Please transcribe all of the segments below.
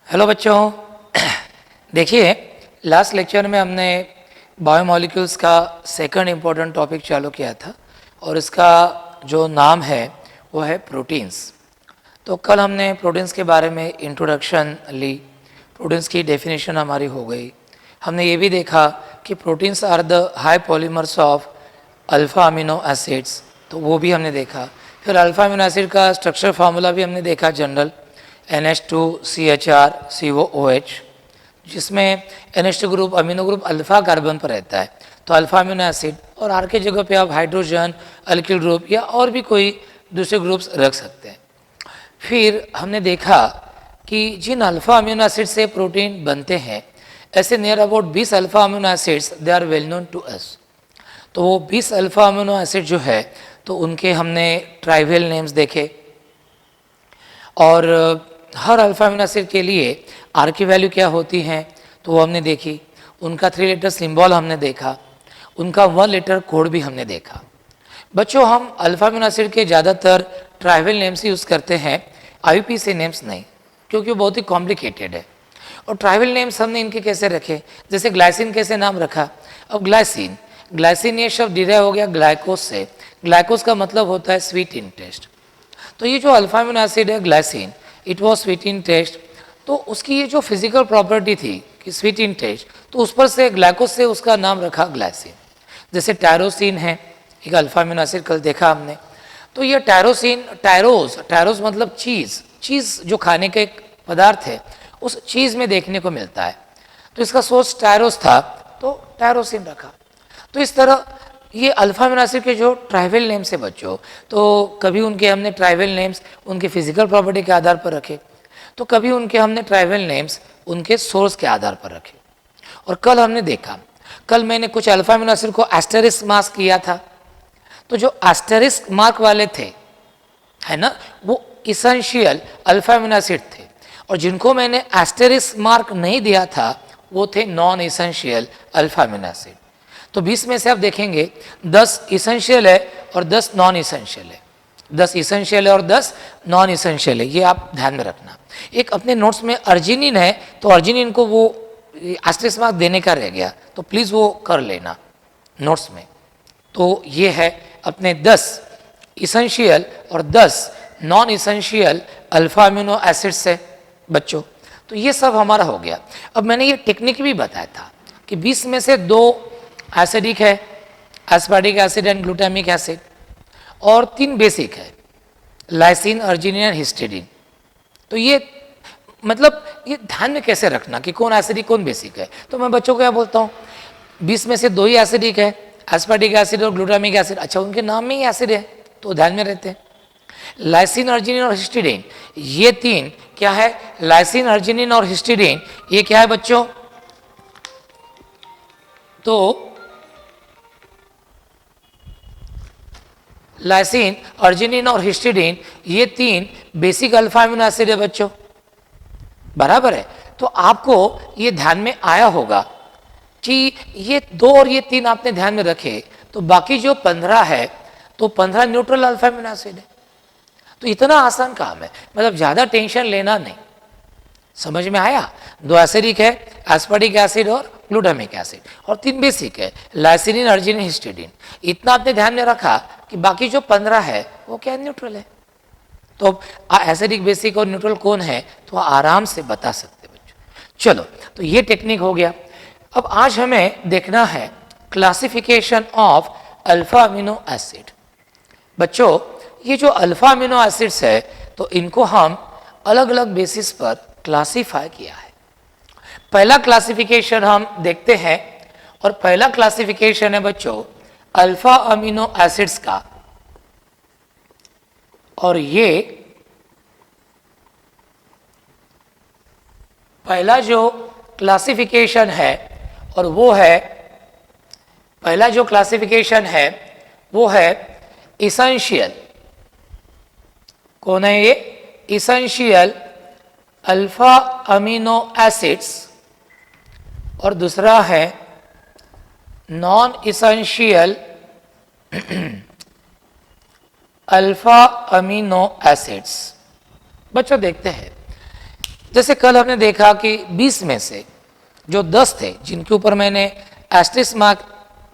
Hello बच्चों। देखिए, last lecture में हमने बायोमॉलिक्यूल्स का सेकंड इम्पोर्टेंट टॉपिक चालू किया था और इसका जो नाम है वो है प्रोटीन्स। तो कल हमने प्रोटीन्स के बारे में इंट्रोडक्शन ली, प्रोटीन्स की डेफिनेशन हमारी हो गई। हमने ये भी देखा कि proteins are the high polymers of alpha amino acids, तो वो भी हमने देखा। फिर अल्फ़ा अमीनो एसिड का स्ट्रक्चर फार्मूला भी हमने देखा, जनरल NH2CHR COOH, जिसमें NH2 group amino group alpha carbon पर रहता है, तो अल्फ़ा अमीनो एसिड, और आर के जगह पे आप हाइड्रोजन, अल्किल ग्रुप या और भी कोई दूसरे ग्रुप्स रख सकते हैं। फिर हमने देखा कि जिन अल्फ़ा अमीनो एसिड से प्रोटीन बनते हैं, ऐसे near about 20 alpha amino acids they are well known to us. तो वो 20 अल्फ़ा अमीनो एसिड जो है, तो उनके हमने ट्राइवल नेम्स देखे, और हर अल्फ़ा अमीनो एसिड के लिए आर की वैल्यू क्या होती है तो वो हमने देखी। उनका 3 लेटर सिंबल हमने देखा, उनका 1 लेटर कोड भी हमने देखा। बच्चों, हम अल्फ़ा अमीनो एसिड के ज़्यादातर ट्राइवल नेम्स यूज़ करते हैं, IUPAC नेम्स नहीं, क्योंकि वो बहुत ही कॉम्प्लिकेटेड है। और ट्राइवल नेम्स हमने इनके कैसे रखे, जैसे ग्लाइसिन कैसे नाम रखा। अब ग्लाइसिन ग्लाइसिन ये शब्द डिराइव हो गया ग्लाइकोस से। ग्लाइकोस का मतलब होता है स्वीट इन टेस्ट। तो ये जो अल्फ़ा अमीनो एसिड है glycine, it was sweet in taste. तो उसकी ये जो फिजिकल प्रॉपर्टी थी कि स्वीट इन टेस्ट, तो उस पर से ग्लाइकोस से उसका नाम रखा ग्लाइसिन। जैसे टायरोसिन है, एक अल्फ़ा अमीनो एसिड कल देखा हमने। तो ये टायरोसिन, टायरोस मतलब चीज़ जो खाने का एक पदार्थ है, उस चीज़ में देखने को मिलता है। तो इसका सोर्स टायरोस था, तो टायरोसिन रखा। तो इस तरह ये अल्फ़ा अमीनो एसिड के जो ट्राइवल नेम्स है बच्चों, तो कभी उनके हमने ट्राइवल नेम्स उनके फिजिकल प्रॉपर्टी के आधार पर रखे, तो कभी उनके हमने ट्राइवल नेम्स उनके सोर्स के आधार पर रखे। और कल हमने देखा, कल मैंने कुछ अल्फ़ा अमीनो एसिड को एस्टेरिस्क मार्क किया था। तो जो एस्टेरिस्क मार्क वाले थे, है ना, वो इसेंशियल अल्फ़ा अमीनो एसिड थे, और जिनको मैंने एस्टेरिस्क मार्क नहीं दिया था वो थे non essential alpha amino acid. तो 20 में से आप देखेंगे 10 इसेंशियल है और 10 नॉन इसेंशियल है। 10 इसेंशियल है और 10 नॉन इसेंशियल है, ये आप ध्यान में रखना। एक अपने नोट्स में अर्जिनिन है, तो अर्जिनिन को वो एस्टेरिस्क मार्क देने का रह गया, तो प्लीज़ वो कर लेना नोट्स में। तो ये है अपने 10 इसेंशियल और 10 non essential alpha amino acids से बच्चों। तो ये सब हमारा हो गया। अब मैंने ये टेक्निक भी बताया था कि 20 में से 2 एसिडिक है, aspartic acid and glutamic acid, और 3 बेसिक है, लाइसिन, अर्जिनिन एंड हिस्टिडीन। तो ये मतलब ये ध्यान में कैसे रखना कि कौन एसिडिक कौन बेसिक है। तो मैं बच्चों को क्या बोलता हूँ, 20 में से 2 ही एसिडिक है, एस्पार्टिक एसिड और ग्लूटामिक एसिड। अच्छा, उनके नाम में ही एसिड है तो ध्यान में रहते हैं। लाइसिन, अर्जिनिन और हिस्टिडीन, ये 3 क्या है, लाइसिन, अर्जिनिन और हिस्टिडीन, ये क्या है बच्चों, तो लाइसिन, अर्जिनिन और हिस्टिडीन, ये 3 बेसिक अल्फा अमीनो एसिड है बच्चों, बराबर है। तो आपको ये ध्यान में आया होगा कि ये 2 और ये 3 आपने ध्यान में रखे, तो बाकी जो 15 है, तो 15 न्यूट्रल अल्फा अमीनो एसिड है। तो इतना आसान काम है, मतलब ज़्यादा टेंशन लेना नहीं। समझ में आया? 2 एसिडिक है, एस्पार्टिक एसिड और ग्लूटामिक एसिड, और 3 बेसिक है, लाइसिन, अर्जिनिन, हिस्टिडीन। इतना आपने ध्यान में रखा कि बाकी जो 15 है वो क्या न्यूट्रल है। तो एसिडिक, बेसिक और न्यूट्रल कौन है तो आराम से बता सकते बच्चों। चलो, तो ये टेक्निक हो गया। अब आज हमें देखना है classification of alpha amino acid. बच्चों, ये जो अल्फा अमीनो एसिड्स है, तो इनको हम अलग अलग बेसिस पर क्लासिफाई किया है। पहला क्लासिफिकेशन हम देखते हैं, और पहला क्लासिफिकेशन है बच्चों अल्फा अमीनो एसिड्स का। और ये पहला जो क्लासिफिकेशन है, और वो है, पहला जो क्लासिफिकेशन है वो है इसेंशियल। कौन है ये? इसेंशियल अल्फा अमीनो एसिड्स, और दूसरा है non essential alpha amino acids. बच्चों देखते हैं, जैसे कल हमने देखा कि 20 में से जो 10 थे जिनके ऊपर मैंने एस्टेरिस्क मार्क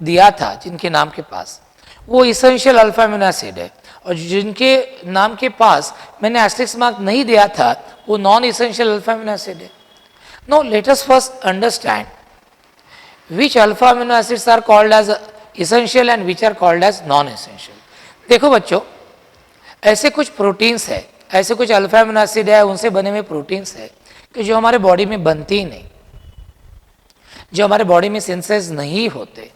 दिया था, जिनके नाम के पास, वो इसेंशियल अल्फा अमीनो एसिड है, और जिनके नाम के पास मैंने एस्टेरिस्क मार्क नहीं दिया था वो non essential alpha amino acid है. Now let us first understand which alpha amino acids are called as essential and which are called as non essential. देखो बच्चों, ऐसे कुछ प्रोटीन्स है, ऐसे कुछ अल्फा अमीनो एसिड है, उनसे बने हुए प्रोटीन्स है कि जो हमारे बॉडी में बनती ही नहीं, जो हमारे बॉडी में सिंथेसिस नहीं होते.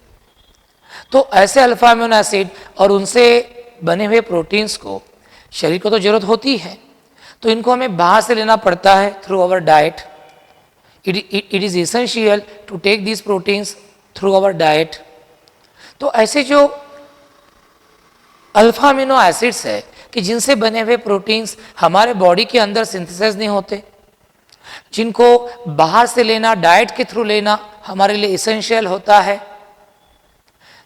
तो ऐसे अल्फा अमीनो एसिड और उनसे बने हुए प्रोटीन्स को शरीर को तो जरूरत होती है, तो इनको हमें बाहर से लेना पड़ता है through our diet. It is essential to take these proteins through our diet. तो ऐसे जो अल्फा अमीनो एसिड्स है कि जिनसे बने हुए प्रोटीन्स हमारे बॉडी के अंदर सिंथेसाइज नहीं होते, जिनको बाहर से लेना, डाइट के थ्रू लेना हमारे लिए इसेंशियल होता है,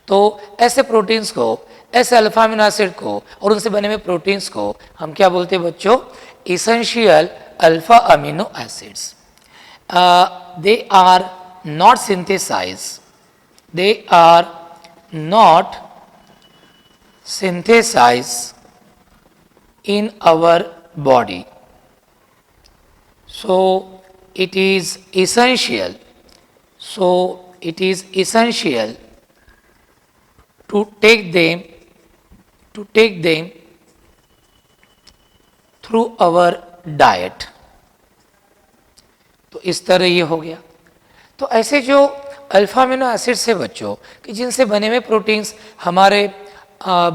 तो ऐसे प्रोटीन्स को, ऐसे अल्फा अमीनो एसिड को और उनसे बने हुए प्रोटीन्स को हम क्या बोलते हैं बच्चों? Essential alpha amino acids. They are not synthesized. They are not synthesized in our body. So it is essential. So it is essential to take them through our diet. तो इस तरह ये हो गया. तो ऐसे जो अल्फा अमीनो एसिड्स है बच्चों कि जिनसे बने हुए प्रोटीन्स हमारे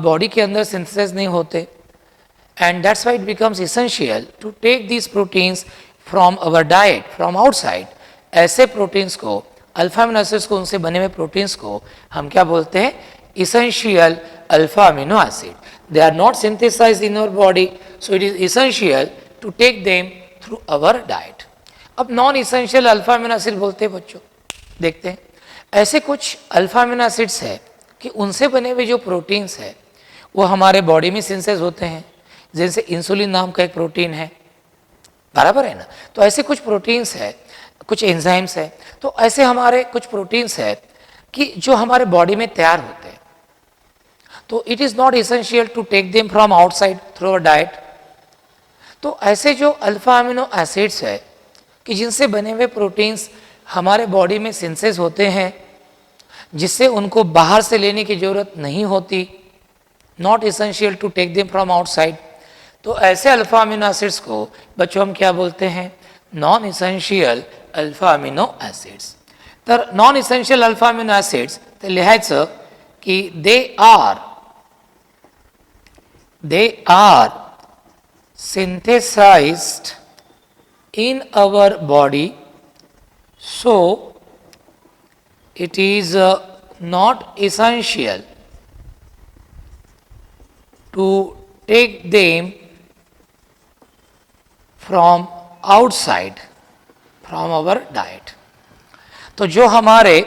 बॉडी के अंदर सिंथेसाइज नहीं होते, and that's why it becomes essential to take these proteins from our diet, from outside. ऐसे प्रोटीन्स को, अल्फा अमीनो एसिड्स को, उनसे बने हुए प्रोटीन्स को हम क्या बोलते हैं? Essential alpha amino acid. They are not synthesized in our body, so it is essential to take them through our diet. अब non essential alpha amino acid बोलते हैं बच्चों. देखते हैं, ऐसे कुछ अल्फा अमीनो एसिड्स है कि उनसे बने हुए जो प्रोटीन्स है वो हमारे बॉडी में सिंथेसाइज होते हैं. जैसे इंसुलिन नाम का एक प्रोटीन है, बराबर है ना. तो ऐसे कुछ प्रोटीन्स है, कुछ एंजाइम्स है, तो ऐसे हमारे कुछ प्रोटीन्स है कि जो हमारे बॉडी में तैयार होते हैं. तो it is not essential to take them from outside through our diet. तो ऐसे जो अल्फा अमीनो एसिड्स है कि जिनसे बने हुए प्रोटीन्स हमारे बॉडी में सिंथेसाइज होते हैं, जिससे उनको बाहर से लेने की ज़रूरत नहीं होती, not essential to take them from outside. तो ऐसे अल्फा अमीनो एसिड्स को बच्चों हम क्या बोलते हैं? Non essential alpha amino acids. तर non essential alpha amino acids ते लिहायचं की they are synthesized in our body, so it is not essential to take them from outside, from our diet. तो जो हमारे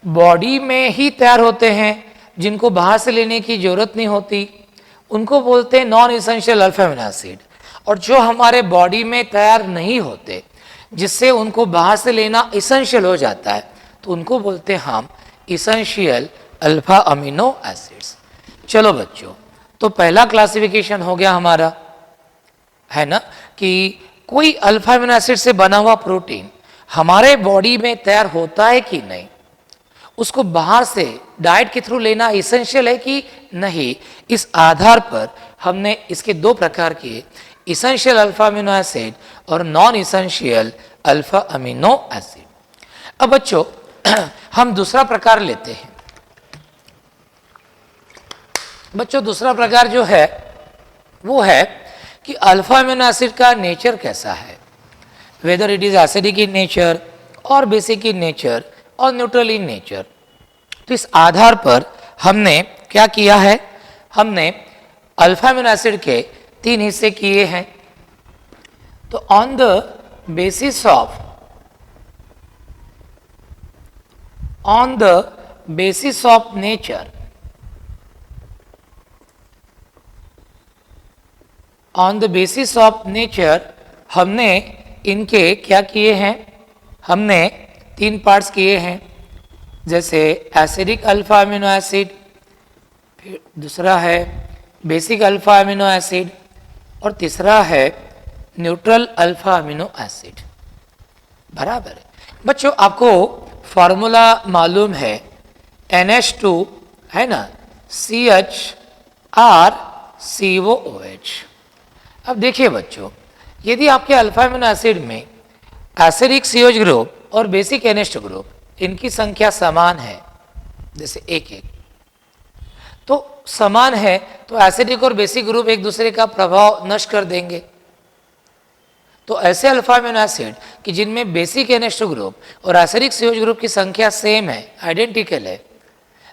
बॉडी में ही तैयार होते हैं, जिनको बाहर से लेने की ज़रूरत नहीं होती, उनको बोलते हैं non essential alpha amino acid. और जो हमारे बॉडी में तैयार नहीं होते, जिससे उनको बाहर से लेना इसेंशियल हो जाता है, तो उनको बोलते हैं हम इसेंशियल अल्फा अमीनो एसिड्स. चलो बच्चों, तो पहला क्लासिफिकेशन हो गया हमारा, है ना, कि कोई अल्फा अमीनो एसिड से बना हुआ प्रोटीन हमारे बॉडी में तैयार होता है कि नहीं, उसको बाहर से डाइट के थ्रू लेना इसेंशियल है कि नहीं. इस आधार पर हमने इसके दो प्रकार किए, इसेंशियल अल्फा अमीनो एसिड और non essential alpha amino acid. अब बच्चों हम दूसरा प्रकार लेते हैं. बच्चों दूसरा प्रकार जो है वो है कि अल्फा अमीनो एसिड का नेचर कैसा है, whether it is acidic in nature और बेसिक इन नेचर और न्यूट्रल इन नेचर. तो इस आधार पर हमने क्या किया है, हमने अल्फा अमीनो एसिड के 3 हिस्से किए हैं. तो on the basis of nature, on the basis of nature हमने इनके क्या किए हैं, हमने 3 पार्ट्स किए हैं, जैसे एसिडिक अल्फा अमीनो एसिड, फिर दूसरा है बेसिक अल्फा अमीनो एसिड और तीसरा है न्यूट्रल अल्फा अमीनो एसिड। बराबर है बच्चों, आपको फॉर्मूला मालूम है NH2 है ना, CHRCOOH। अब देखिए बच्चों, यदि आपके अल्फा अमीनो एसिड में एसिडिक COH ग्रुप और बेसिक NH2 ग्रुप इनकी संख्या समान है, जैसे एक एक, तो समान है तो एसिडिक और बेसिक ग्रुप एक दूसरे का प्रभाव नष्ट कर देंगे। तो ऐसे अल्फा अमीनो एसिड कि जिनमें बेसिक NH2 ग्रुप और एसिडिक COH ग्रुप की संख्या सेम है, आइडेंटिकल है,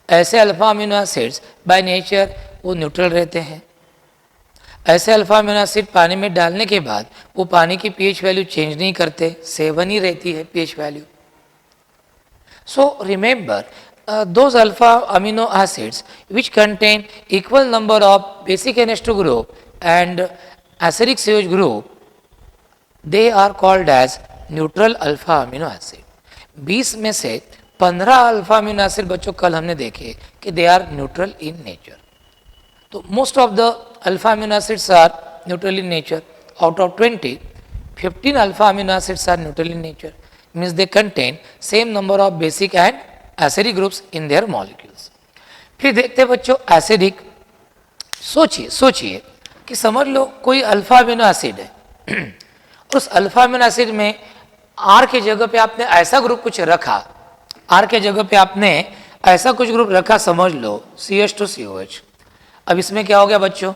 ऐसे alpha amino acids by nature वो न्यूट्रल रहते हैं। ऐसे अल्फा अमीनो एसिड पानी में डालने के बाद वो पानी की pH वैल्यू चेंज नहीं करते, 7 ही रहती है pH value. So remember those alpha amino acids which contain equal number of basic NH2 group and acidic COH group, they are called as neutral alpha amino acid। 20 में से 15 alpha amino acid बच्चों कल हमने देखे कि they are neutral in nature. तो most of the alpha amino acids are neutral in nature. Out of 20, 15 alpha amino acids are neutral in nature, means they contain same number of basic and acidic groups in their molecules. फिर देखते हैं बच्चों acidic. सोचिए कि समझ लो कोई alpha amino acid है उस अल्फा अमीनो एसिड में आर के जगह पे आपने ऐसा ग्रुप कुछ रखा, आर के जगह पे आपने ऐसा कुछ ग्रुप रखा, समझ लो CH2COH। अब इसमें क्या हो गया बच्चों,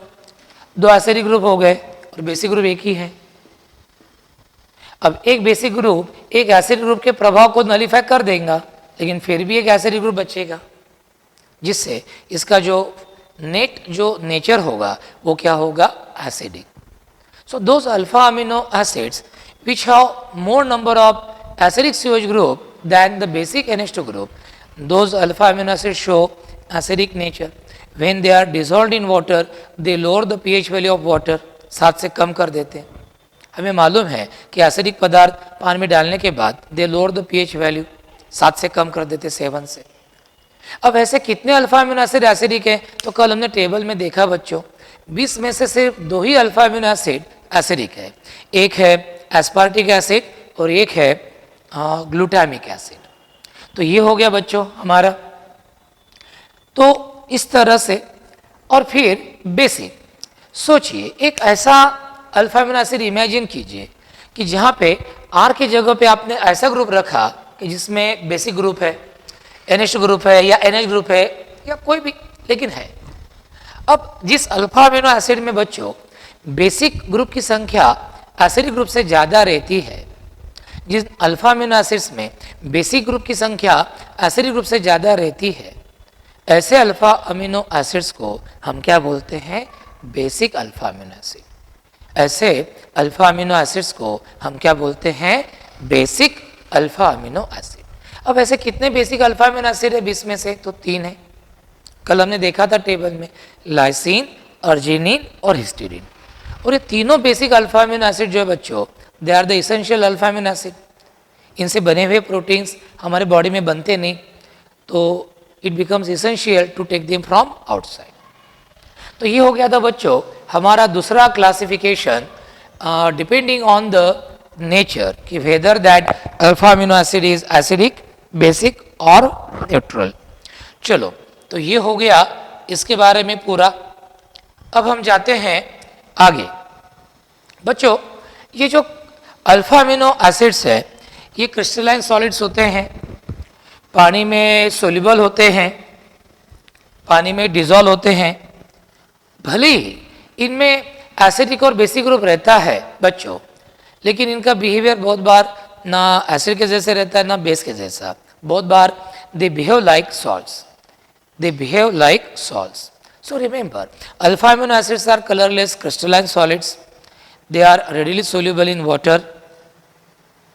2 एसिडिक ग्रुप हो गए और बेसिक ग्रुप एक ही है। अब एक बेसिक ग्रुप एक एसिड ग्रुप के प्रभाव को नलीफाई कर देगा, लेकिन फिर भी एक एसिडिक ग्रुप बचेगा, जिससे इसका जो नेट जो नेचर होगा वो क्या होगा, acidic. So those alpha amino acids which have more number of acidic COH group than the basic NH2 group, those alpha amino acids show acidic nature। When they are dissolved in water, they lower the pH value of water, 7 से कम कर देते हैं। हमें मालूम है कि acidic पदार्थ पानी में डालने के बाद दे लोअर द pH वैल्यू, 7 से कम कर देते, 7 से। अब ऐसे कितने अल्फा अमीनो एसिड एसिडिक है, तो कल हमने टेबल में देखा बच्चों, 20 में से सिर्फ 2 ही अल्फा अमीनो एसिड एसिडिक है, एक है एस्पार्टिक एसिड और एक है ग्लूटामिक एसिड। तो ये हो गया बच्चों हमारा। तो इस तरह से, और फिर बेसिक, सोचिए एक ऐसा अल्फा अमीनो एसिड इमेजिन कीजिए कि जहाँ पे आर की जगह पे आपने ऐसा ग्रुप रखा कि जिसमें बेसिक ग्रुप है, NH ग्रुप है या NH ग्रुप है या कोई भी, लेकिन है। अब जिस अल्फा अमीनो एसिड में बच्चों बेसिक ग्रुप की संख्या एसिडिक ग्रुप से ज़्यादा रहती है, जिस अल्फा अमीनो एसिड्स में बेसिक ग्रुप की संख्या एसिडिक ग्रुप से ज़्यादा रहती है, ऐसे अल्फा अमीनो एसिड्स को हम क्या बोलते हैं, बेसिक अल्फा अमीनो एसिड। ऐसे अल्फा अमीनो एसिड्स को हम क्या बोलते हैं, बेसिक अल्फा अमीनो एसिड। अब ऐसे कितने बेसिक अल्फा अमीनो एसिड है 20 में से, तो 3 है। कल हमने देखा था टेबल में, लाइसिन, अर्जिनिन और हिस्टीडीन। और ये तीनों बेसिक अल्फा अमीनो एसिड जो है बच्चों, they are the essential alpha amino acid. इनसे बने हुए प्रोटीन्स हमारे बॉडी में बनते नहीं, तो it becomes essential to take them from outside. तो ये हो गया था बच्चों हमारा दूसरा classification, depending on the nature कि whether that alpha amino acid is acidic, basic और न्यूट्रल। चलो, तो ये हो गया इसके बारे में पूरा। अब हम जाते हैं आगे। बच्चों ये जो अल्फा अमीनो एसिड्स है ये क्रिस्टलाइन सॉलिड्स होते हैं, पानी में सोल्यूबल होते हैं, पानी में डिजॉल्व होते हैं। भले ही इनमें एसिडिक और बेसिक ग्रुप रहता है बच्चों, लेकिन इनका बिहेवियर बहुत बार ना एसिड के जैसे रहता है ना बेस के जैसा। बहुत बार they behave like salts, they behave like salts। So remember, alpha amino acids are colorless crystalline solids. They are readily soluble in water.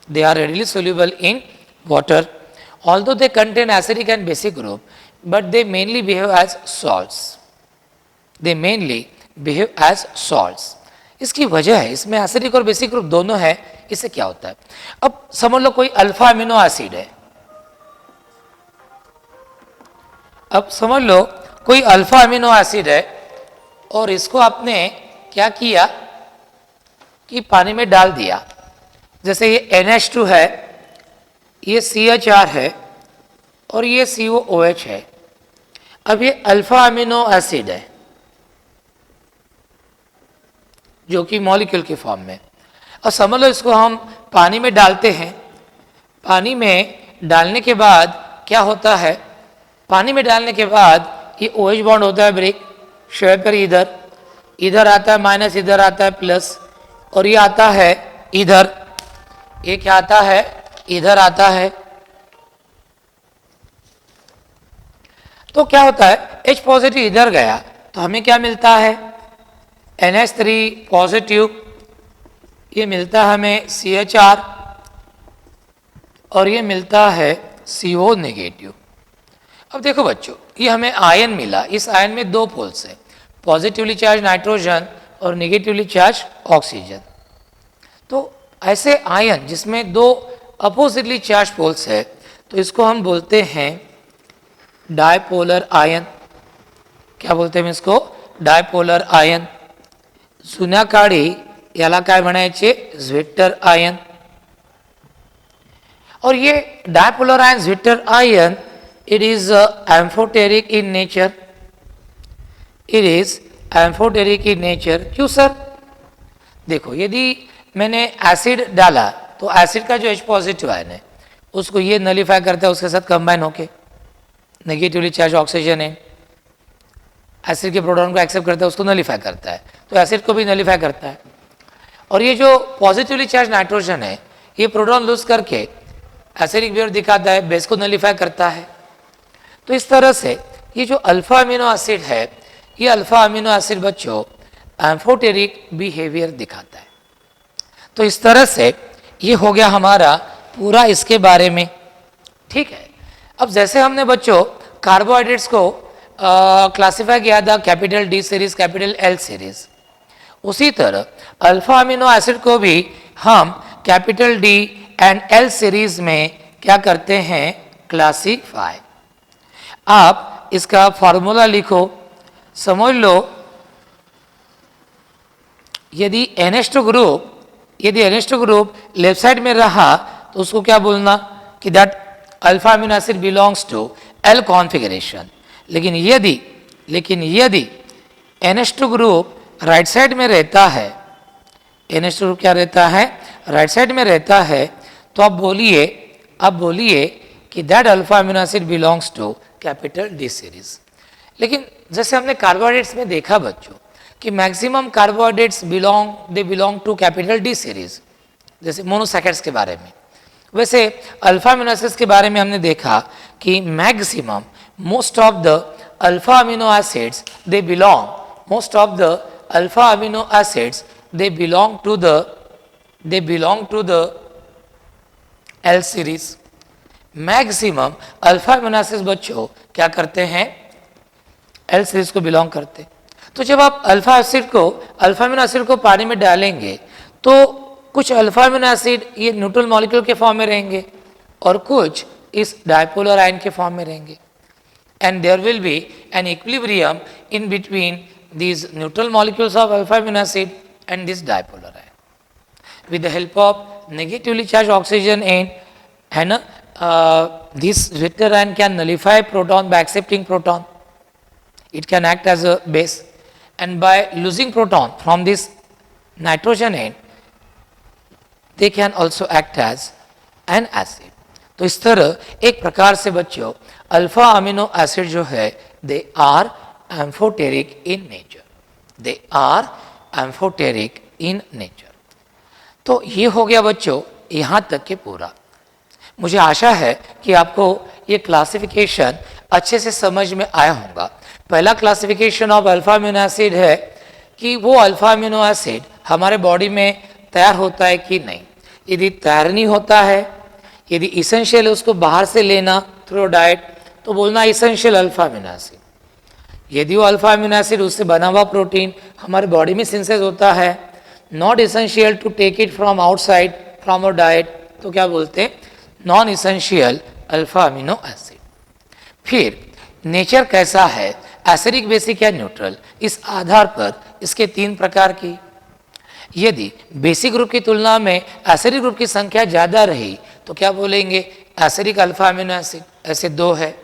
They are readily soluble in water. Although they contain acidic and basic group, but they mainly behave as salts. They mainly behave as salts. इसकी वजह है, इसमें acidic और basic group दोनों है। इससे क्या होता है, अब समझ लो कोई अल्फा अमीनो एसिड है, अब समझ लो कोई अल्फा अमीनो एसिड है और इसको आपने क्या किया कि पानी में डाल दिया। जैसे ये NH2 है, ये CHR है और ये COOH है। अब ये अल्फा अमीनो एसिड है जो कि मॉलिक्यूल के फॉर्म में। और समझ लो इसको हम पानी में डालते हैं, पानी में डालने के बाद क्या होता है, पानी में डालने के बाद ये OH बॉन्ड होता है ब्रेक, शेयर पर इधर आता है माइनस, इधर आता है प्लस, और ये आता है इधर, ये क्या आता है, इधर आता है। तो क्या होता है, H पॉजिटिव इधर गया तो हमें क्या मिलता है, NH3 पॉजिटिव, ये मिलता है हमें CHR और ये मिलता है CO नेगेटिव। अब देखो बच्चों, ये हमें आयन मिला, इस आयन में दो पोल्स हैं, पॉजिटिवली चार्ज नाइट्रोजन और नेगेटिवली चार्ज ऑक्सीजन। तो ऐसे आयन जिसमें दो अपोजिटली चार्ज पोल्स है तो इसको हम बोलते हैं डायपोलर आयन। क्या बोलते हैं इसको, डायपोलर आयन। जुन्या काळी याला काय म्हणायचे, झ्विटर आयन। और ये dipolar ion, zwitter ion, it is amphoteric in nature, it is amphoteric in nature. क्यों सर, देखो यदि मैंने एसिड डाला तो एसिड का जो H पॉजिटिव आयन है उसको ये नलीफाई करता है, उसके साथ कंबाइन होके नेगेटिवली चार्ज ऑक्सीजन है, एसिड के प्रोटॉन को एक्सेप्ट करता है, उसको नलीफाई करता है, तो एसिड को भी नलीफाई करता है। और ये जो पॉजिटिवली चार्ज नाइट्रोजन है ये प्रोटॉन लूज करके एसिडिक बिहेवियर दिखाता है, बेस को नलीफाई करता है। तो इस तरह से ये जो अल्फा अमीनो एसिड है, ये अल्फा अमीनो एसिड बच्चों एम्फोटेरिक बिहेवियर दिखाता है। तो इस तरह से ये हो गया हमारा पूरा इसके बारे में, ठीक है। अब जैसे हमने बच्चों कार्बोहाइड्रेट्स को क्लासिफाई किया था capital D series, capital L series, उसी तरह अल्फा अमीनो एसिड को भी हम capital D and L series में क्या करते हैं, क्लासीफाई। आप इसका फॉर्मूला लिखो, समझ लो यदि NH2 ग्रुप लेफ्ट साइड में रहा तो उसको क्या बोलना कि that alpha amino acid belongs to L configuration. लेकिन यदि NH2 ग्रुप राइट साइड में रहता है, NH2 ग्रुप क्या रहता है, राइट साइड में रहता है, तो आप बोलिए कि that alpha amino acid belongs to capital D series. लेकिन जैसे हमने कार्बोहाइड्रेट्स में देखा बच्चों कि maximum carbohydrates belong to capital D series, जैसे मोनोसैकेट्स के बारे में, वैसे अल्फा अमीनो एसिड्स के बारे में हमने देखा कि maximum most of the alpha amino acids they belong to the L series. Maximum alpha amino acids बच्चों क्या करते हैं, L सीरीज को बिलोंग करते। तो जब आप अल्फा अमीनो एसिड को पानी में डालेंगे तो कुछ अल्फा अमीनो एसिड ये न्यूट्रल मॉलिक्यूल के फॉर्म में रहेंगे और कुछ इस डायपोलर आयन के फॉर्म में रहेंगे, and there will be an equilibrium in between these neutral molecules of alpha amino acid and this dipolar ion. With the help of negatively charged oxygen and this Richter ion can nullify proton by accepting proton. It can act as a base, and by losing proton from this nitrogen end, they can also act as an acid. तो इस तरह एक प्रकार से बच्चों alpha amino acid जो है they are amphoteric in nature. तो ये हो गया बच्चों यहाँ तक के पूरा। मुझे आशा है कि आपको ये क्लासिफिकेशन अच्छे से समझ में आया होगा। पहला classification of alpha amino acid है कि वो अल्फा अमीनो एसिड हमारे बॉडी में तैयार होता है कि नहीं। यदि तैयार नहीं होता है, यदि इसेंशियल है उसको बाहर से लेना थ्रू डाइट, तो बोलना इसेंशियल अल्फा अमीनो एसिड। यदि वो अल्फा अमीनो एसिड उससे बना हुआ प्रोटीन हमारे बॉडी में सिंथेसाइज होता है not essential to take it from outside from our diet, तो क्या बोलते हैं, non essential alpha amino acid. फिर नेचर कैसा है, एसिडिक, बेसिक या न्यूट्रल, इस आधार पर इसके 3 प्रकार की। यदि बेसिक ग्रुप की तुलना में एसिडिक ग्रुप की संख्या ज़्यादा रही तो क्या बोलेंगे, एसिडिक अल्फा अमीनो एसिड, ऐसे 2 है,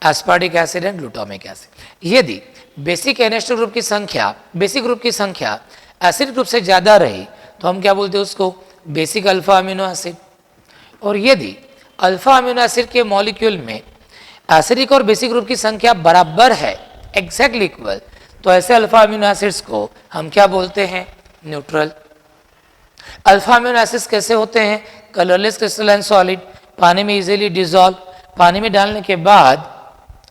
aspartic acid and glutamic acid. यदि बेसिक NH2 ग्रुप की संख्या, बेसिक ग्रुप की संख्या एसिडिक ग्रुप से ज़्यादा रही तो हम क्या बोलते हैं उसको, बेसिक अल्फा अमीनो एसिड। और यदि अल्फा अमीनो एसिड के मॉलिक्यूल में एसिडिक और बेसिक ग्रुप की संख्या बराबर है, एग्जैक्टली इक्वल, तो ऐसे अल्फा अमीनो एसिड्स को हम क्या बोलते हैं, न्यूट्रल। अल्फा अमीनो एसिड्स कैसे होते हैं, कलरलेस क्रिस्टलाइन सॉलिड, पानी में इजीली डिजॉल्व, पानी में डालने के बाद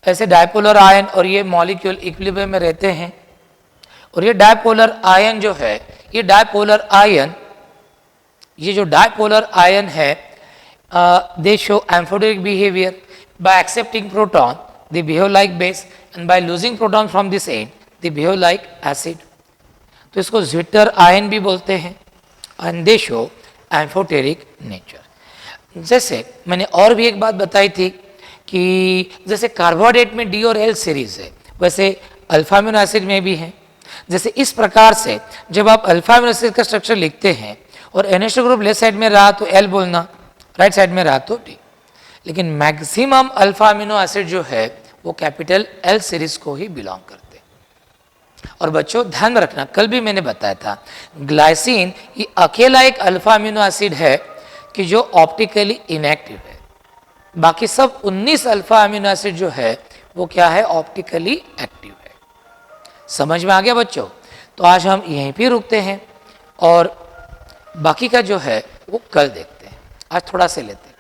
ऐसे डायपोलर आयन और ये मॉलिक्यूल इक्विलिब्रियम में रहते हैं। और ये डायपोलर आयन जो है, ये डायपोलर आयन, ये जो डायपोलर आयन है, दे show amphoteric behaviour, bye accepting proton they behave like base and by losing proton from this and they behave like acid. तो इसको ज्विटर आयन भी बोलते हैं and they show amphoteric nature. जैसे मैंने और भी एक बात बताई थी कि जैसे कार्बोहाइड्रेट में D और L सीरीज है, वैसे अल्फा अमीनो एसिड में भी है। जैसे इस प्रकार से जब आप अल्फा अमीनो एसिड का स्ट्रक्चर लिखते हैं और NH2 ग्रुप लेफ्ट साइड में रहा तो L बोलना, राइट साइड में रहा तो D। लेकिन मैक्सिमम अल्फा अमीनो एसिड जो है वो कैपिटल L सीरीज को ही बिलोंग करते हैं। और बच्चों ध्यान में रखना, कल भी मैंने बताया था, ग्लाइसिन ये अकेला एक अल्फा अमीनो एसिड है कि जो ऑप्टिकली इनएक्टिव है, बाकी सब 19 अल्फा अमीनो एसिड जो है वो क्या है, ऑप्टिकली एक्टिव है। समझ में आ गया बच्चों? तो आज हम यहीं पे रुकते हैं और बाकी का जो है वो कल देखते हैं, आज थोड़ा से लेते हैं।